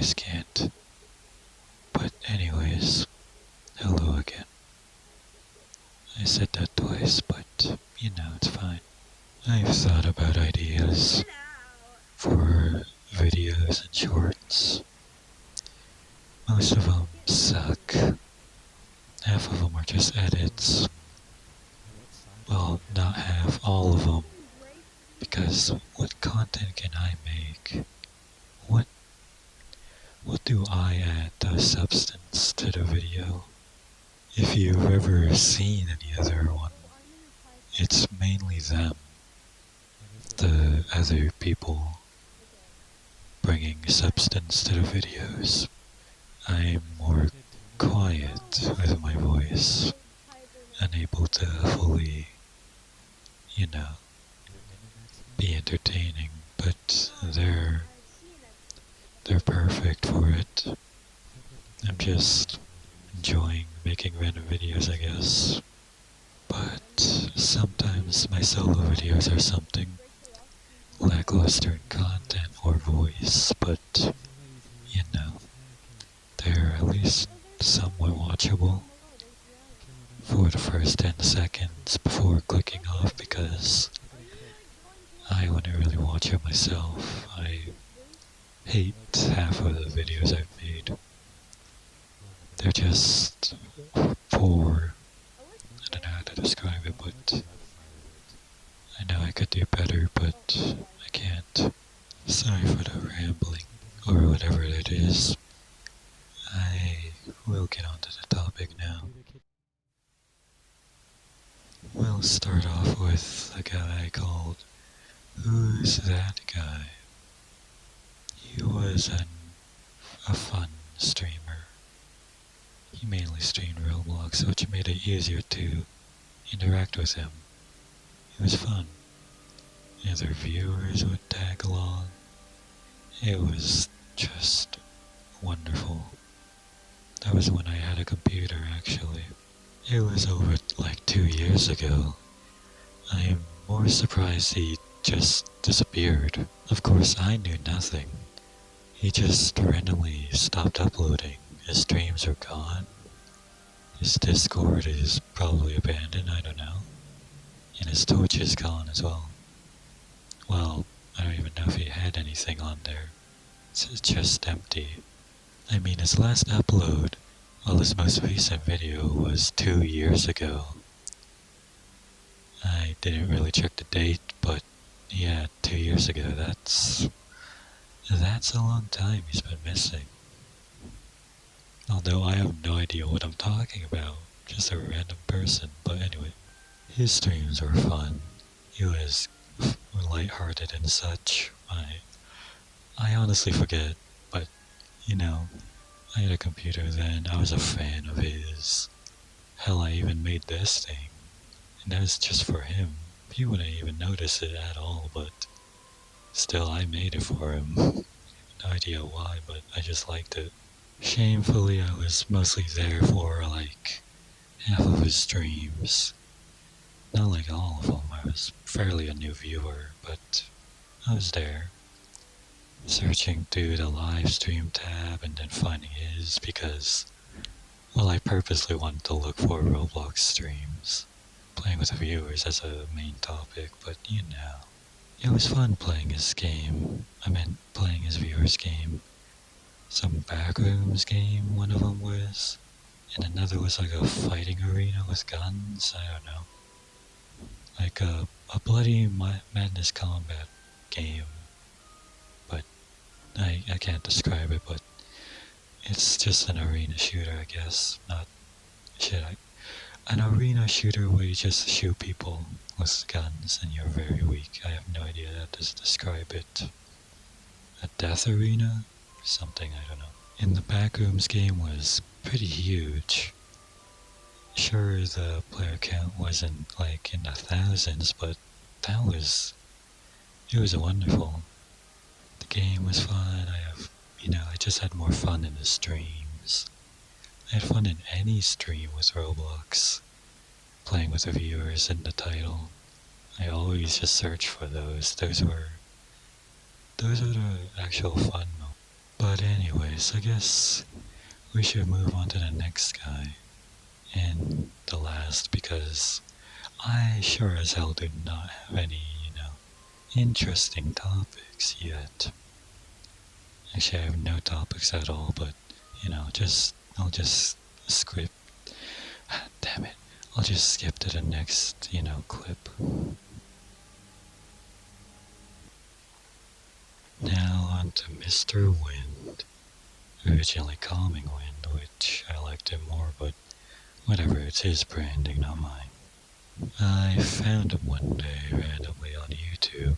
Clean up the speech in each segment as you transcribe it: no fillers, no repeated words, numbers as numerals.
voice can't. But anyways, hello again. I said that twice, but it's fine. I've thought about ideas for videos and shorts. Most of them suck. Half of them are just edits. Well, not half, all of them. Because what content can I make? What do I add as substance to the video? If you've ever seen any other one, it's mainly them. The other people bringing substance to the videos. I'm more quiet with my voice, unable to fully, be entertaining, but they're perfect for it. I'm just enjoying making random videos, I guess. But sometimes my solo videos are something lackluster in content or voice, but they're at least somewhat watchable for the first 10 seconds before clicking off, because I wouldn't really watch it myself. I hate half of the videos I've made. They're just poor. I don't know how to describe it, but I know I could do better, but I can't. Sorry for the rambling, or whatever it is. I will get on to the topic now. We'll start off with a guy called Who's That Guy? He was a fun streamer. He mainly streamed Roblox, which made it easier to interact with him. It was fun. Other viewers would tag along. It was just wonderful. That was when I had a computer, actually. It was over like 2 years ago. I am more surprised he just disappeared. Of course, I knew nothing. He just randomly stopped uploading. His streams are gone. His Discord is probably abandoned, I don't know. And his Twitch is gone as well. Well, I don't even know if he had anything on there. It's just empty. I mean, his last upload, well, his most recent video was 2 years ago. I didn't really check the date, but yeah, 2 years ago, that's a long time he's been missing. Although I have no idea what I'm talking about, just a random person, but anyway. His streams were fun. He was lighthearted and such. I honestly forget, but I had a computer then. I was a fan of his. Hell, I even made this thing, and that was just for him. He wouldn't even notice it at all, but still, I made it for him. No idea why, but I just liked it. Shamefully, I was mostly there for like half of his streams. Not like all of them. I was fairly a new viewer, but I was there. Searching through the live stream tab and then finding his because, well, I purposely wanted to look for Roblox streams. Playing with the viewers as a main topic, but it was fun playing his game. I meant playing his viewers' game. Some backrooms game, one of them was. And another was like a fighting arena with guns, I don't know. Like a bloody madness combat game. But I can't describe it, but it's just an arena shooter, I guess. An arena shooter where you just shoot people with guns and you're very weak. I have no idea how to describe it. A death arena? Something, I don't know. And the Backrooms game was pretty huge. Sure, the player count wasn't like in the thousands, but it was wonderful. The game was fun. I just had more fun in the streams. I had fun in any stream with Roblox. Playing with the viewers in the title. I always just search for those. Those were the actual fun moments. But anyways, I guess we should move on to the next guy. And the last, because I sure as hell do not have any, interesting topics yet. Actually, I have no topics at all, but, I'll just skip. Damn it. I'll just skip to the next, clip. Now on to Mr. Wind. Originally Calming Wind, which I liked him more, but whatever, it's his branding, not mine. I found him one day randomly on YouTube,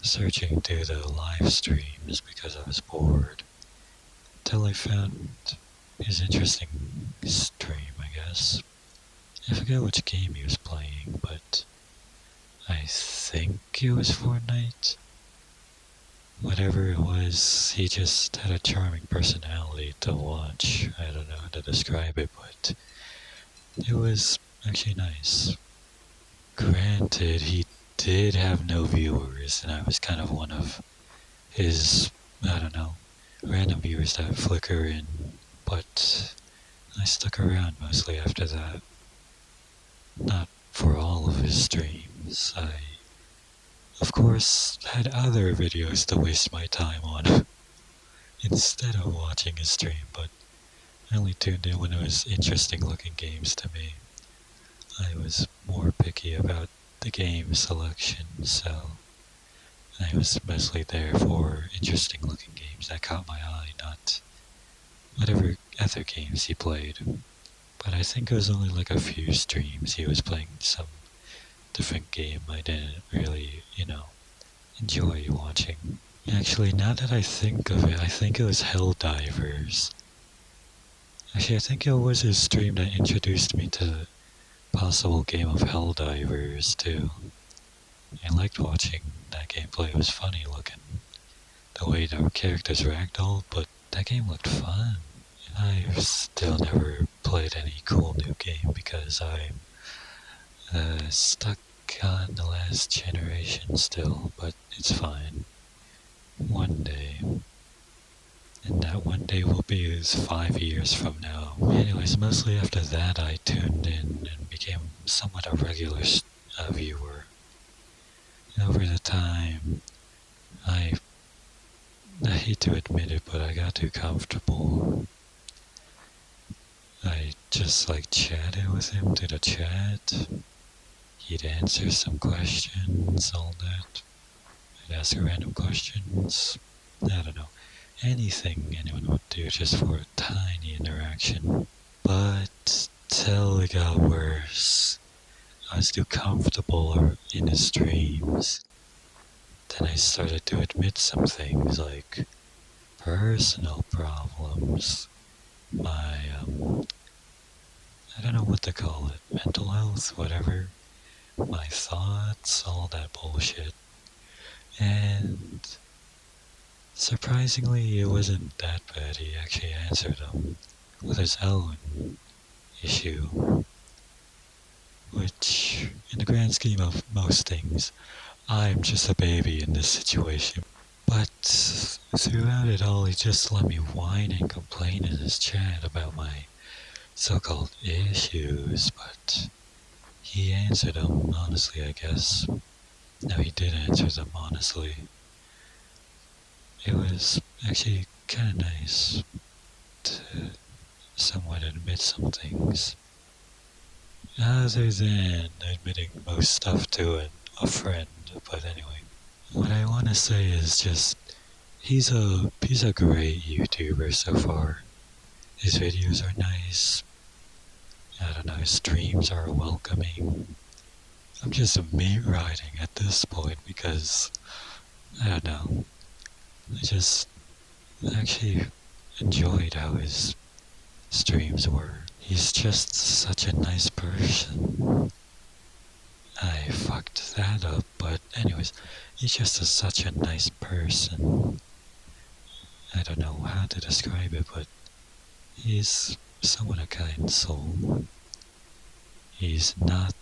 searching through the live streams because I was bored, till I found his interesting stream, I guess. I forget which game he was playing, but I think it was Fortnite. Whatever it was, he just had a charming personality to watch. I don't know how to describe it, but it was actually nice. Granted, he did have no viewers, and I was kind of one of his, random viewers that flicker in, but I stuck around mostly after that. Not for all of his streams. I, of course, had other videos to waste my time on instead of watching his stream, but I only tuned in when it was interesting looking games to me. I was more picky about the game selection, so I was mostly there for interesting looking games that caught my eye, not whatever other games he played. But I think it was only like a few streams he was playing some different game I didn't really, enjoy watching. Actually, now that I think of it, I think it was Helldivers. Actually, I think it was his stream that introduced me to the possible game of Helldivers, too. I liked watching that gameplay. It was funny looking. The way the characters ragdolled, but that game looked fun. I've still never played any cool new game because I'm stuck on the last generation still, but it's fine. One day. And that one day will be is 5 years from now. Anyways, mostly after that I tuned in and became somewhat a regular viewer. Over the time, I hate to admit it, but I got too comfortable. I just chatted with him through the chat. He'd answer some questions, all that. I'd ask random questions. I don't know. Anything anyone would do just for a tiny interaction. But till it got worse. I was too comfortable in his streams. Then I started to admit some things like personal problems. My, I don't know what to call it. Mental health, whatever. My thoughts, all that bullshit. And surprisingly, it wasn't that bad. He actually answered them with his own issue. Which, in the grand scheme of most things, I'm just a baby in this situation. But throughout it all, he just let me whine and complain in his chat about my so-called issues, but he answered them honestly, I guess. No, he did answer them honestly. It was actually kind of nice to somewhat admit some things. Other than admitting most stuff to a friend, but anyway. What I want to say is just, he's a great YouTuber so far. His videos are nice. I don't know, his streams are welcoming. I'm just meat riding at this point because, I don't know, I just actually enjoyed how his streams were. He's just such a nice person. I fucked that up, but anyways, he's just such a nice person. I don't know how to describe it, but he's somewhat a kind soul. He's not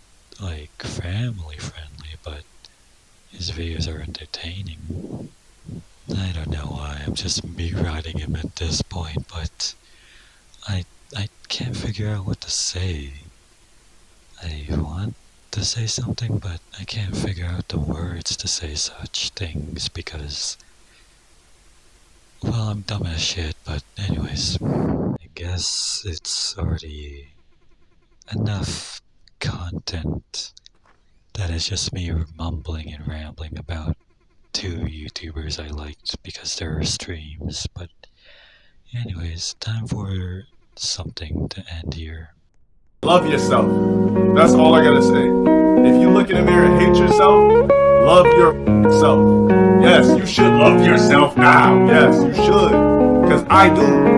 family friendly, but his videos are entertaining. I don't know why I'm just riding him at this point, but I I can't figure out what to say. I want to say something, but I can't figure out the words to say such things because, well, I'm dumb as shit, but anyways. I guess it's already enough content that is just me mumbling and rambling about two YouTubers I liked because there are streams, but anyways, time for something to end here. Love yourself. That's all I gotta say. If you look in the mirror and hate yourself, love yourself. Yes, you should love yourself now. Yes, you should. Because I do.